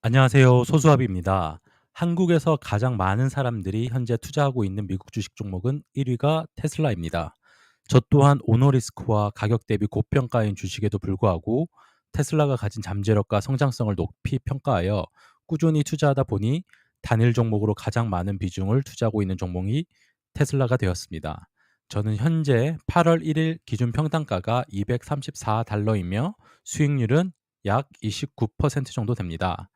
안녕하세요. 소수아비입니다. 한국에서 가장 많은 사람들이 현재 투자하고 있는 미국 주식 종목은 1위가 테슬라입니다. 저 또한 오너리스크와 가격 대비 고평가인 주식에도 불구하고 테슬라가 가진 잠재력과 성장성을 높이 평가하여 꾸준히 투자하다 보니 단일 종목으로 가장 많은 비중을 투자하고 있는 종목이 테슬라가 되었습니다. 저는 현재 8월 1일 기준 평단가가 $234이며 수익률은 약 29% 정도 됩니다.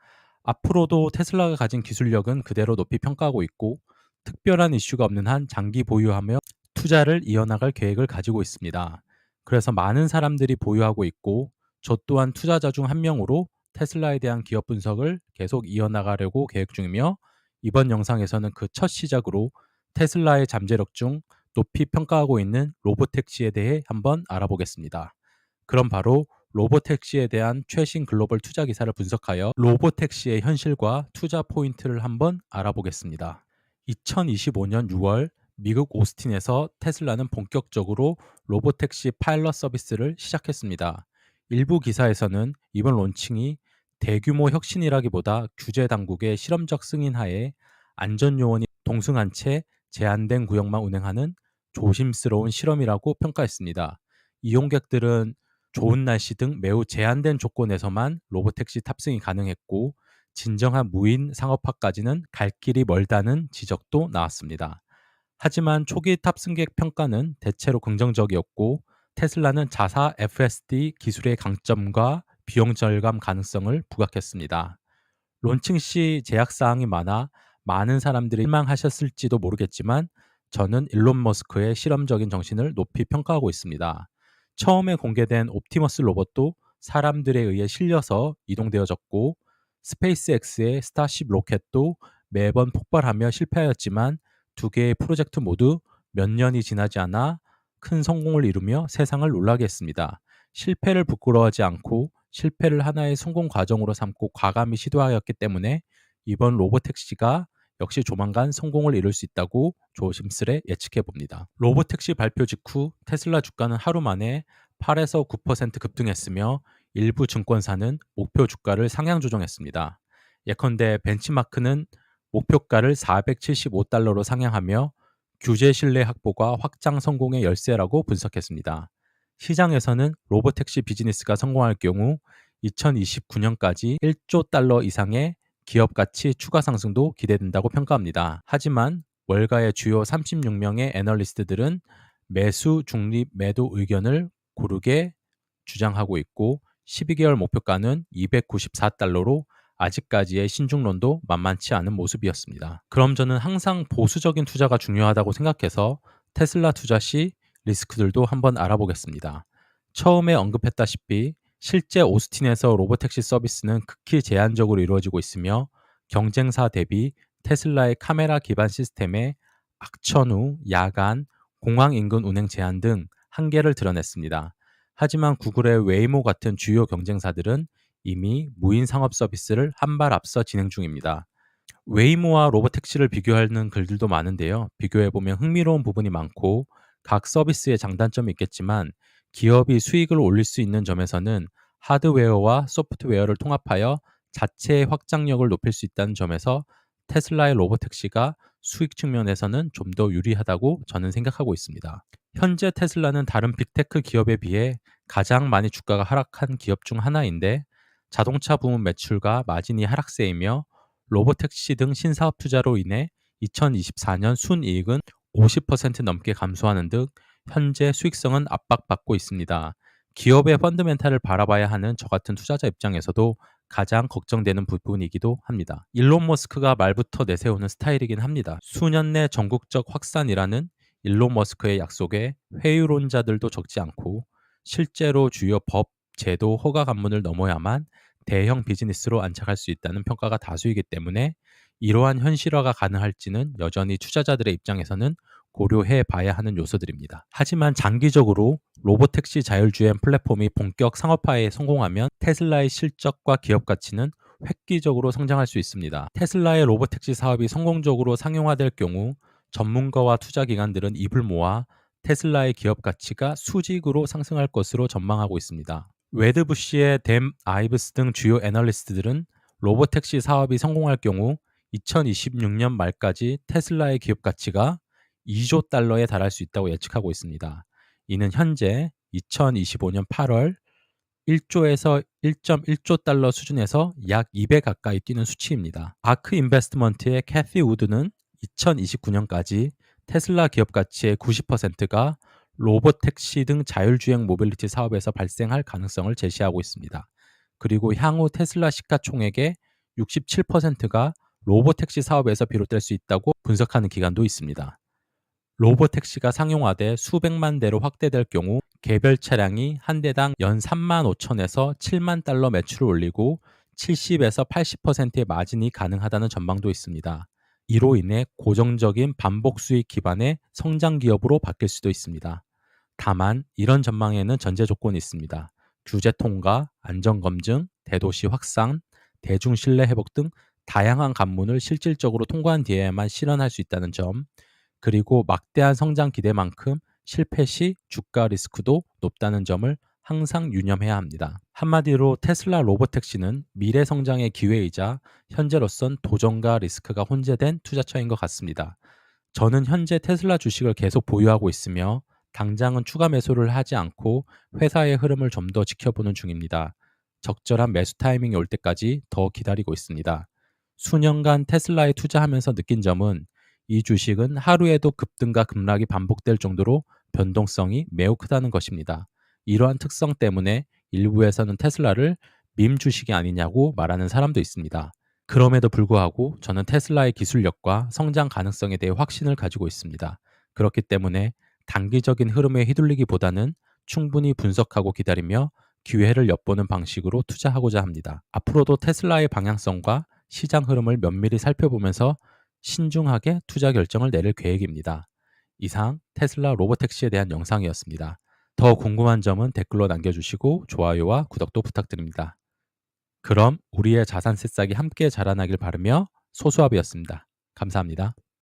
앞으로도 테슬라가 가진 기술력은 그대로 높이 평가하고 있고 특별한 이슈가 없는 한 장기 보유하며 투자를 이어나갈 계획을 가지고 있습니다. 그래서 많은 사람들이 보유하고 있고 저 또한 투자자 중 한 명으로 테슬라에 대한 기업 분석을 계속 이어나가려고 계획 중이며 이번 영상에서는 그 첫 시작으로 테슬라의 잠재력 중 높이 평가하고 있는 로보택시에 대해 한번 알아보겠습니다. 그럼 바로 로보택시에 대한 최신 글로벌 투자 기사를 분석하여 로보택시의 현실과 투자 포인트를 한번 알아보겠습니다. 2025년 6월 미국 오스틴에서 테슬라는 본격적으로 로보택시 파일럿 서비스를 시작했습니다. 일부 기사에서는 이번 론칭이 대규모 혁신이라기보다 규제 당국의 실험적 승인하에 안전 요원이 동승한 채 제한된 구역만 운행하는 조심스러운 실험이라고 평가했습니다. 이용객들은 좋은 날씨 등 매우 제한된 조건에서만 로보택시 탑승이 가능했고 진정한 무인 상업화까지는 갈 길이 멀다는 지적도 나왔습니다. 하지만 초기 탑승객 평가는 대체로 긍정적이었고 테슬라는 자사 FSD 기술의 강점과 비용 절감 가능성을 부각했습니다. 론칭 시 제약 사항이 많아 많은 사람들이 실망하셨을지도 모르겠지만 저는 일론 머스크의 실험적인 정신을 높이 평가하고 있습니다. 처음에 공개된 옵티머스 로봇도 사람들에 의해 실려서 이동되어졌고 스페이스X의 스타쉽 로켓도 매번 폭발하며 실패하였지만 두 개의 프로젝트 모두 몇 년이 지나지 않아 큰 성공을 이루며 세상을 놀라게 했습니다. 실패를 부끄러워하지 않고 실패를 하나의 성공 과정으로 삼고 과감히 시도하였기 때문에 이번 로보택시가 역시 조만간 성공을 이룰 수 있다고 조심스레 예측해 봅니다. 로보택시 발표 직후 테슬라 주가는 하루 만에 8에서 9% 급등했으며 일부 증권사는 목표 주가를 상향 조정했습니다. 예컨대 벤치마크는 목표가를 $475로 상향하며 규제 신뢰 확보가 확장 성공의 열쇠라고 분석했습니다. 시장에서는 로보택시 비즈니스가 성공할 경우 2029년까지 $1조 이상의 기업 가치 추가 상승도 기대된다고 평가합니다. 하지만 월가의 주요 36명의 애널리스트들은 매수 중립 매도 의견을 고르게 주장하고 있고 12개월 목표가는 $294로 아직까지의 신중론도 만만치 않은 모습이었습니다. 그럼 저는 항상 보수적인 투자가 중요하다고 생각해서 테슬라 투자 시 리스크들도 한번 알아보겠습니다. 처음에 언급했다시피 실제 오스틴에서 로보택시 서비스는 극히 제한적으로 이루어지고 있으며 경쟁사 대비 테슬라의 카메라 기반 시스템에 악천 후, 야간, 공항 인근 운행 제한 등 한계를 드러냈습니다. 하지만 구글의 웨이모 같은 주요 경쟁사들은 이미 무인 상업 서비스를 한 발 앞서 진행 중입니다. 웨이모와 로보택시를 비교하는 글들도 많은데요. 비교해보면 흥미로운 부분이 많고 각 서비스의 장단점이 있겠지만 기업이 수익을 올릴 수 있는 점에서는 하드웨어와 소프트웨어를 통합하여 자체의 확장력을 높일 수 있다는 점에서 테슬라의 로보택시가 수익 측면에서는 좀 더 유리하다고 저는 생각하고 있습니다. 현재 테슬라는 다른 빅테크 기업에 비해 가장 많이 주가가 하락한 기업 중 하나인데 자동차 부문 매출과 마진이 하락세이며 로보택시 등 신사업 투자로 인해 2024년 순이익은 50% 넘게 감소하는 등 현재 수익성은 압박받고 있습니다. 기업의 펀드멘탈을 바라봐야 하는 저 같은 투자자 입장에서도 가장 걱정되는 부분이기도 합니다. 일론 머스크가 말부터 내세우는 스타일이긴 합니다. 수년 내 전국적 확산이라는 일론 머스크의 약속에 회유론자들도 적지 않고 실제로 주요 법, 제도, 허가 관문을 넘어야만 대형 비즈니스로 안착할 수 있다는 평가가 다수이기 때문에 이러한 현실화가 가능할지는 여전히 투자자들의 입장에서는 고려해 봐야 하는 요소들입니다. 하지만 장기적으로 로보택시 자율주행 플랫폼이 본격 상업화에 성공하면 테슬라의 실적과 기업 가치는 획기적으로 성장할 수 있습니다. 테슬라의 로보택시 사업이 성공적으로 상용화될 경우 전문가와 투자 기관들은 입을 모아 테슬라의 기업 가치가 수직으로 상승할 것으로 전망하고 있습니다. 웨드부시의 댐 아이브스 등 주요 애널리스트들은 로보택시 사업이 성공할 경우 2026년 말까지 테슬라의 기업 가치가 2조 달러에 달할 수 있다고 예측하고 있습니다. 이는 현재 2025년 8월 1조에서 1.1조 달러 수준에서 약 2배 가까이 뛰는 수치입니다. 아크 인베스트먼트의 캐시 우드는 2029년까지 테슬라 기업 가치의 90%가 로보택시 등 자율주행 모빌리티 사업에서 발생할 가능성을 제시하고 있습니다. 그리고 향후 테슬라 시가총액의 67%가 로보택시 사업에서 비롯될 수 있다고 분석하는 기관도 있습니다. 로보택시가 상용화돼 수백만 대로 확대될 경우 개별 차량이 한 대당 연 3만 5천에서 7만 달러 매출을 올리고 70에서 80%의 마진이 가능하다는 전망도 있습니다. 이로 인해 고정적인 반복 수익 기반의 성장 기업으로 바뀔 수도 있습니다. 다만 이런 전망에는 전제 조건이 있습니다. 규제 통과, 안전 검증, 대도시 확산, 대중 신뢰 회복 등 다양한 관문을 실질적으로 통과한 뒤에만 실현할 수 있다는 점, 그리고 막대한 성장 기대만큼 실패 시 주가 리스크도 높다는 점을 항상 유념해야 합니다. 한마디로 테슬라 로보택시는 미래 성장의 기회이자 현재로선 도전과 리스크가 혼재된 투자처인 것 같습니다. 저는 현재 테슬라 주식을 계속 보유하고 있으며 당장은 추가 매수를 하지 않고 회사의 흐름을 좀 더 지켜보는 중입니다. 적절한 매수 타이밍이 올 때까지 더 기다리고 있습니다. 수년간 테슬라에 투자하면서 느낀 점은 이 주식은 하루에도 급등과 급락이 반복될 정도로 변동성이 매우 크다는 것입니다. 이러한 특성 때문에 일부에서는 테슬라를 밈 주식이 아니냐고 말하는 사람도 있습니다. 그럼에도 불구하고 저는 테슬라의 기술력과 성장 가능성에 대해 확신을 가지고 있습니다. 그렇기 때문에 단기적인 흐름에 휘둘리기보다는 충분히 분석하고 기다리며 기회를 엿보는 방식으로 투자하고자 합니다. 앞으로도 테슬라의 방향성과 시장 흐름을 면밀히 살펴보면서 신중하게 투자 결정을 내릴 계획입니다. 이상 테슬라 로보택시에 대한 영상이었습니다. 더 궁금한 점은 댓글로 남겨주시고 좋아요와 구독도 부탁드립니다. 그럼 우리의 자산 새싹이 함께 자라나길 바라며 소수아비였습니다. 감사합니다.